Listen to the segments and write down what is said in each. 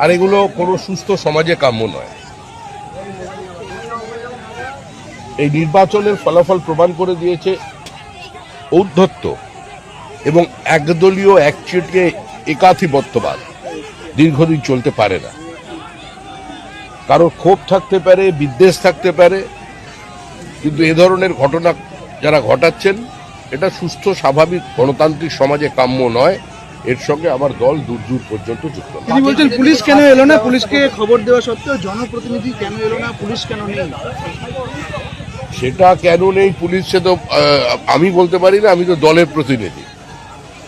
আর এগুলো কোনো সুস্থ সমাজে কাম্য নয়। এই নির্বাচনের ফলাফল প্রমাণ করে দিয়েছে ঔদ্ধত্য এবং একদলীয় একচেটিয়া একাধিপত্যবাদ দীর্ঘদিন চলতে পারে না। কারো ক্ষোভ থাকতে পারে, বিদ্বেষ থাকতে পারে, কিন্তু এ ধরনের ঘটনা যারা ঘটাচ্ছেন এটা সুস্থ স্বাভাবিক গণতান্ত্রিক সমাজে কাম্য নয়। এর সঙ্গে আমার দল দূর দূর পর্যন্ত যুক্ত। তিনি বলছেন পুলিশ কেন এলো না, পুলিশকে খবর দেওয়া সত্ত্বেও জনপ্রতিনিধি কেন এলো না, পুলিশ কেন নেই? সেটা কেন নেই পুলিশ, সে তো আমি বলতে পারি না, আমি তো দলের প্রতিনিধি।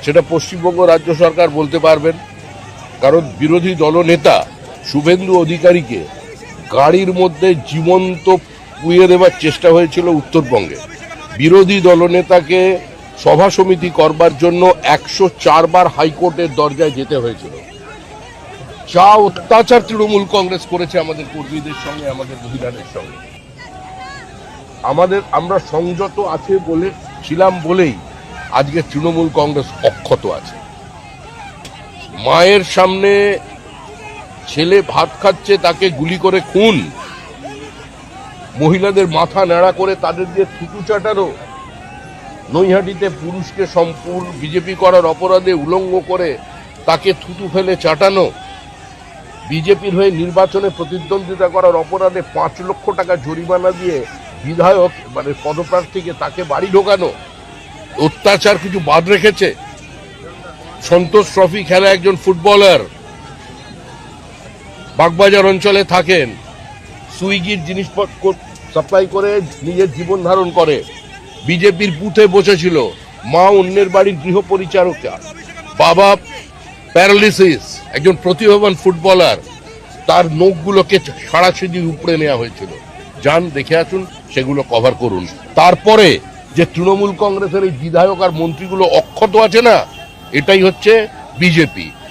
সেটা পশ্চিমবঙ্গ রাজ্য সরকার বলতে পারবেন। কারণ বিরোধী দলনেতা শুভেন্দু অধিকারীকে গাড়ির মধ্যে জীবন্ত পুড়িয়ে দেওয়ার চেষ্টা হয়েছিল উত্তরবঙ্গে। বিরোধী দলনেতাকে সভা সমিতি করবার জন্য 104 বার হাইকোর্টের দরজায় যেতে হয়েছিল। যা অত্যাচার তৃণমূল কংগ্রেস করেছে আমাদের কর্মীদের সঙ্গে, আমাদের মহিলাদের সঙ্গে। আমরা সংযত আছে ছিলাম বলেই আজকে তৃণমূল কংগ্রেস অক্ষত আছে। মায়ের সামনে ছেলে ভাত খাচ্ছে, তাকে গুলি করে খুন, মহিলাদের মাথা ন্যাড়া করে তাদের দিয়ে থুতু চাটানো, নৈহাটিতে পুরুষকে সম্পূর্ণ বিজেপি করার অপরাধে উলঙ্গ করে তাকে থুতু ফেলে চাটানো, বিজেপির হয়ে নির্বাচনে প্রতিদ্বন্দ্বিতা করার অপরাধে 5 লক্ষ টাকা জরিমানা দিয়ে বিধায়ক মানে পদপ্রার্থীকে তাকে বাড়ি ঢোকানো, অত্যাচার কিছু বাদ রেখেছে? সন্তোষ ট্রফি খেলা একজন ফুটবলার বাগবাজার অঞ্চলে থাকেন, সুইগির জিনিসপত্র সাপ্লাই করে নিজের জীবন ধারণ করে, বিজেপির বুথে বসেছিল, মা অন্যের বাড়ির গৃহ পরিচারিকা, বাবা প্যারালিসিস, একজন প্রতিভাবান ফুটবলার, তার নখগুলোকে সারাশিদি উপড়ে নেওয়া হয়েছিল। যান দেখে আসুন, সেগুলো কভার করুন। তারপরে যে তৃণমূল কংগ্রেসের এই বিধায়ক আর মন্ত্রীগুলো অক্ষত আছে না, এটাই হচ্ছে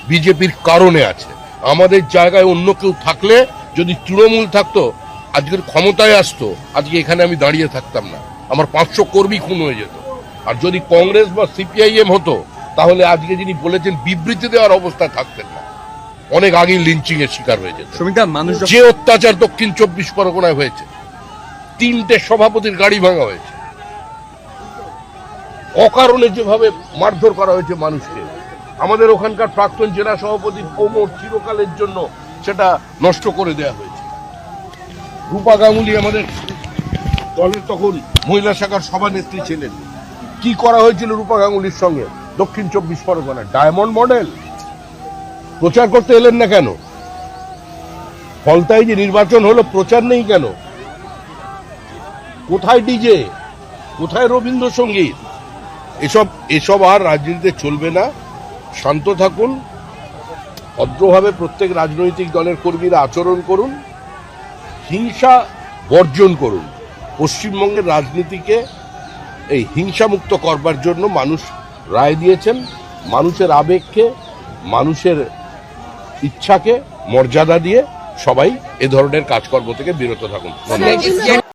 বিজেপির কারণে আছে। আমাদের জায়গায় অন্য কেউ থাকলে, যদি তৃণমূল থাকতো, আজকের ক্ষমতায় আসতো, আজকে এখানে আমি দাঁড়িয়ে থাকতাম না, আমার 500 কর্মী খুন হয়ে যেত। আর যদি কংগ্রেস বা সিপিআইএম হতো, তাহলে আজকে যিনি বলেছেন বিবৃতি দেওয়ার অবস্থায় থাকতেন না, অনেক আগেই লিঞ্চিং এর শিকার হয়ে যেত। যে অত্যাচার দক্ষিণ 24 পরগনায় হয়েছে, 3টে সভাপতির গাড়ি ভাঙা হয়েছে, অকারণে যেভাবে মারধর করা হয়েছে মানুষকে, আমাদের ওখানকার প্রাক্তন জেলা সভাপতির কোমর চিরকালের জন্য সেটা নষ্ট করে দেওয়া হয়েছে। রূপা গাঙ্গুলি আমাদের দলের তখন মহিলা শাখার সভানেত্রী ছিলেন, কি করা হয়েছিল রূপা গাঙ্গুলির সঙ্গে দক্ষিণ 24 পরগনায়? ডায়মন্ড মডেল প্রচার করতে এলেন না কেন? ফলতায় যে নির্বাচন হলো, প্রচার নেই কেন? কোথায় ডিজে, কোথায় রবীন্দ্রসঙ্গীত? এসব আর রাজনীতিতে চলবে না। শান্ত থাকুন, ভদ্রভাবে প্রত্যেক রাজনৈতিক দলের কর্মীরা আচরণ করুন, হিংসা বর্জন করুন। পশ্চিমবঙ্গের রাজনীতিকে এই হিংসামুক্ত করবার জন্য মানুষ রায় দিয়েছেন। মানুষের আবেগকে, মানুষের ইচ্ছাকে মর্যাদা দিয়ে সবাই এ ধরনের কাজকর্ম থেকে বিরত থাকুন।